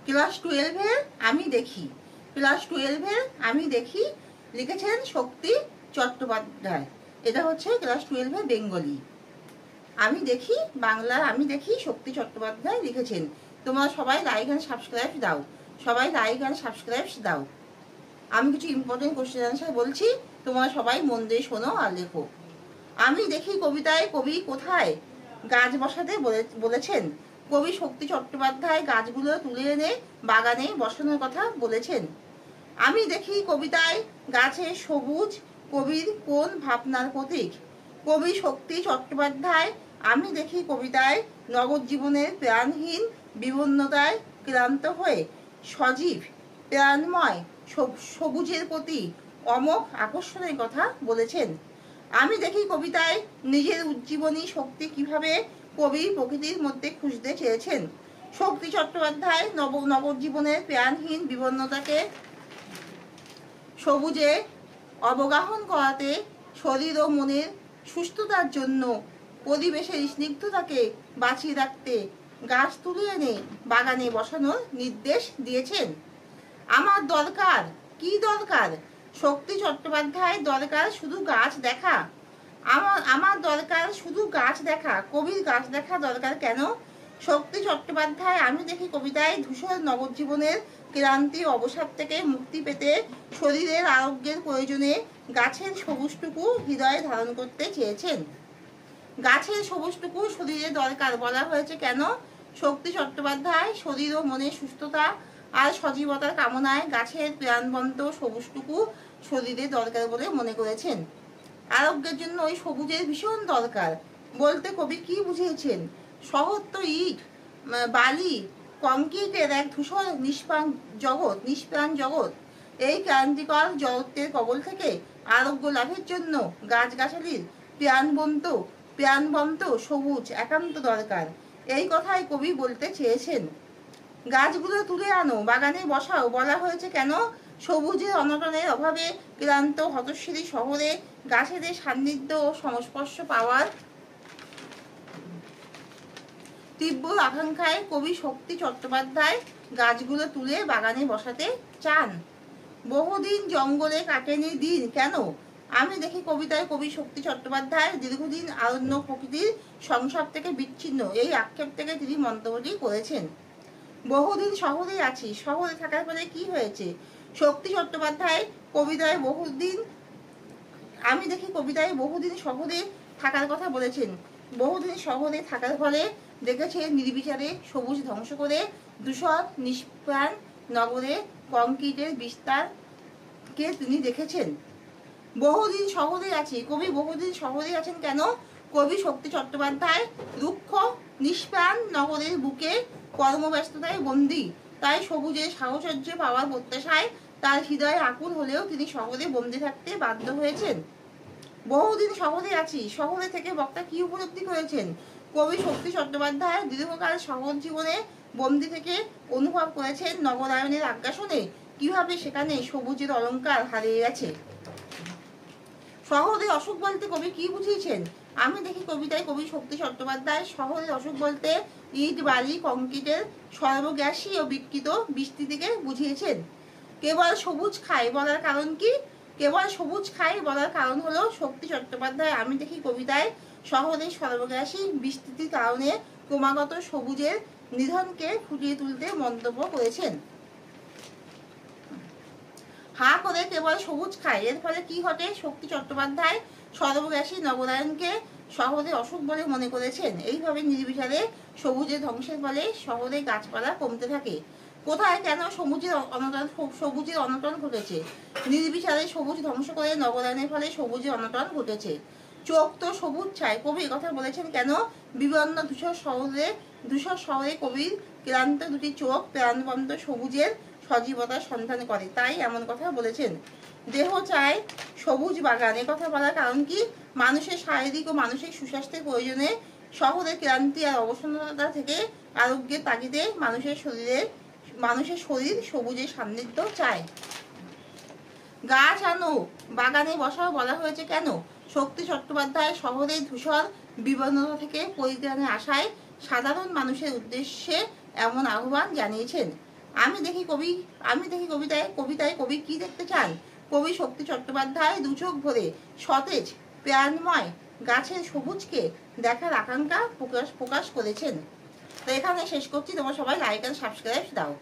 Class 12-এর আমি দেখি, class 12-এর আমি দেখি লিখেছেন শক্তি চট্টোপাধ্যায়। এটা হচ্ছে ক্লাস 12-এর বেঙ্গলি। আমি দেখি বাংলার আমি দেখি শক্তি চট্টোপাধ্যায় লিখেছেন। তোমরা সবাই লাইক অ্যান্ড সাবস্ক্রাইব দাও, সবাই লাইক অ্যান্ড সাবস্ক্রাইব দাও। আমি কিছু ইম্পর্টেন্ট কোশ্চেন অ্যান্সার বলছি, তোমরা সবাই মন দিয়ে শোনো আর লেখো। আমি দেখি কবিতায় কবি কোথায় গাছ বসাতে বলেছেন? কবি শক্তি চট্টোপাধ্যায় গাছগুলো তুলে এনে বাগানে বসানোর কথা বলেছেন। আমি দেখি কবিতায় গাছে সবুজ কবির কোন ভাবনার প্রতীক? কবি শক্তি চট্টোপাধ্যায় আমি দেখি কবিতায় নগর জীবনের প্রাণহীন বিবন্নতায় ক্লান্ত হয়ে সজীব প্রাণময় সবুজের প্রতি অমোঘ আকর্ষণের কথা বলেছেন। আমি দেখি কবিতায় নিজের উজ্জীবনী শক্তি কিভাবে কবি প্রকৃতির মধ্যে খুঁজতে চেয়েছেন। শক্তি চট্টোপাধ্যায় নগর জীবনের প্রাণহীন বিবন্নতাকে সবুজে অবগাহন করাতে শরীর ও মনের সুস্থতার জন্য পরিবেশের স্নিগ্ধতাকে বাঁচিয়ে রাখতে গাছ তুলে এনে বাগানে বসানোর নির্দেশ দিয়েছেন। আমার দরকার কি দরকার? শক্তি চট্টোপাধ্যায় দরকার শুধু গাছ দেখা। আমার দরকার শুধু গাছ দেখা। কবির গাছ দেখা দরকার কেন? শক্তি চট্টোপাধ্যায় আমি দেখি কবিতায় ধূসর নগর জীবনের ক্লান্তি অবসাদ থেকে মুক্তি পেতে শরীরের আরোগ্যের প্রয়োজনে গাছের সবুজটুকু হৃদয়ে ধারণ করতে চেয়েছেন। গাছের সবুজটুকু শরীরে দরকার বলা হয়েছে কেন? শক্তি চট্টোপাধ্যায় শরীর ও মনের সুস্থতা আর সজীবতার কামনায় গাছের প্রাণবন্ত সবুজটুকু শরীরে দরকার বলে মনে করেছেন। আরোগ্যের জন্য ওই সবুজের ভীষণ দরকার বলতে কবি কি বুঝিয়েছেন? শহর তো ইট বালি কংক্রিটের এক ধূসর নিষ্প্রাণ জগৎ। এই ক্রান্তিকর জগতের কবল থেকে আরোগ্য লাভের জন্য গাছগাছালির প্রাণবন্ত সবুজ একান্ত দরকার। এই কথাই কবি বলতে চেয়েছেন। গাছগুলো তুলে আনো বাগানে বসাও বলা হয়েছে কেন? সবুজের অনটনের অভাবে ক্লান্ত হতশ্রী শহরে গাছেদের সান্নিধ্য ও সংস্পর্শ পাওয়ার তীব্র আকাঙ্ক্ষায় কবি শক্তি চট্টোপাধ্যায় গাছগুলো তুলে বাগানে বসাতে চান। বহুদিন জঙ্গলে কাটেনি দিন কেন? আমি দেখি কবিতায় কবি শক্তি চট্টোপাধ্যায় দীর্ঘদিন আরণ্য প্রকৃতির সংসার থেকে বিচ্ছিন্ন এই আক্ষেপ থেকে তিনি মন্তব্যটি করেছেন। বহুদিন শহরে আছি, শহরে থাকার ফলে কি হয়েছে? শক্তি চট্টোপাধ্যায় কবিতায় বহুদিন আমি দেখি কবিতায় বহুদিন শহরে থাকার কথা বলেছেন। বহুদিন শহরে থাকার ফলে দেখেছে নির্বিচারে সবুজ ধ্বংস করে ধূসর নিষ্প্রাণ নগরে কংক্রিটের বিস্তারকে তিনি দেখেছেন। বহুদিন শহরে আছি, কবি বহুদিন শহরে আছেন কেন? কবি শক্তি চট্টোপাধ্যায় রুক্ষ নিষ্প্রাণ নগরের বুকে কর্মব্যস্ততায় বন্দী, তাই সবুজের সাহচর্য পাওয়ার প্রত্যাশায় তার হৃদয়ে আকুল হলেও তিনি শহরে বন্দী থাকতে বাধ্য হয়েছেন। বহুদিন শহরে আছি, শহরে থেকে বক্তা কি উপলব্ধি করেছেন? কবি শক্তি চট্টোপাধ্যায় দীর্ঘকাল শহর জীবনে বন্দী থেকে অনুভব করেছেন নগরায়নের আগ্রাসনে কিভাবে সেখানে সবুজের অলংকার হারিয়ে গেছে। শহরের অসুখ বলতে কবি কি বুঝিয়েছেন? আমি দেখি কবিতায় কবি শক্তি চট্টোপাধ্যায় শহরের অসুখ বলতে ইট বালি কংক্রিটের সর্বগ্রাসী ও বিকৃত বিস্তৃতিকে বুঝিয়েছেন। কেবল সবুজ খায় বলার কারণ কি? কেবল সবুজ খায় বলার কারণ হলো শক্তি চট্টোপাধ্যায় আমি দেখি কবিতায় শহরের সর্বগ্রাসী বিস্তৃতির কারণে ক্রমাগত সবুজের নিধনকে ফুটিয়ে তুলতে মন্তব্য করেছেন। হা করে কেবল সবুজ খায়, এর ফলে কি ঘটে? শক্তি চট্টোপাধ্যায় সর্বগ্রাসী নগরায়নকে শহরে অসুখ বলে মনে করেছেন। এইভাবে নির্বিচারে সবুজের ধ্বংসের ফলে শহরে গাছপালা কমতে থাকে। কোথায় কেন সবুজের অনটন ঘটেছে? নির্বিচারে সবুজ ধ্বংস করে নগরায়নের ফলে সবুজের অনটন ঘটেছে। চোখ তো সবুজ চায়, কবি কথা বলেছেন কেন? বিবর্ণ ধূসর শহরে কবির ক্লান্ত দুটি চোখ প্রাণবন্ত সবুজের সজীবতার সন্ধান করে, তাই এমন কথা বলেছেন। দেহ চায় সবুজ বাগান, এ কথা বলার কারণ কি? মানুষের শারীরিক ও মানসিক সুস্বাস্থ্যের প্রয়োজনে শহরের ক্লান্তি আর অবসন্নতা থেকে আরোগ্যের তাগিদে মানুষের শরীর সবুজের সান্নিধ্য চায়। গাছ আনো বাগানে বসাও বলা হয়েছে কেন? শক্তি চট্টোপাধ্যায় শহরের ধূসর বিবর্ণতা থেকে পরিত্রাণের আশায় সাধারণ মানুষের উদ্দেশ্যে এমন আহ্বান জানিয়েছেন। আমি দেখি কবিতায় কবি কি দেখতে চান? কবি শক্তি চট্টোপাধ্যায় দু চোখ ভরে সতেজ প্রাণময় গাছের সবুজকে দেখার আকাঙ্ক্ষা প্রকাশ করেছেন। তো এখানে শেষ করছি। তোমরা সবাই লাইক আর সাবস্ক্রাইব দাও।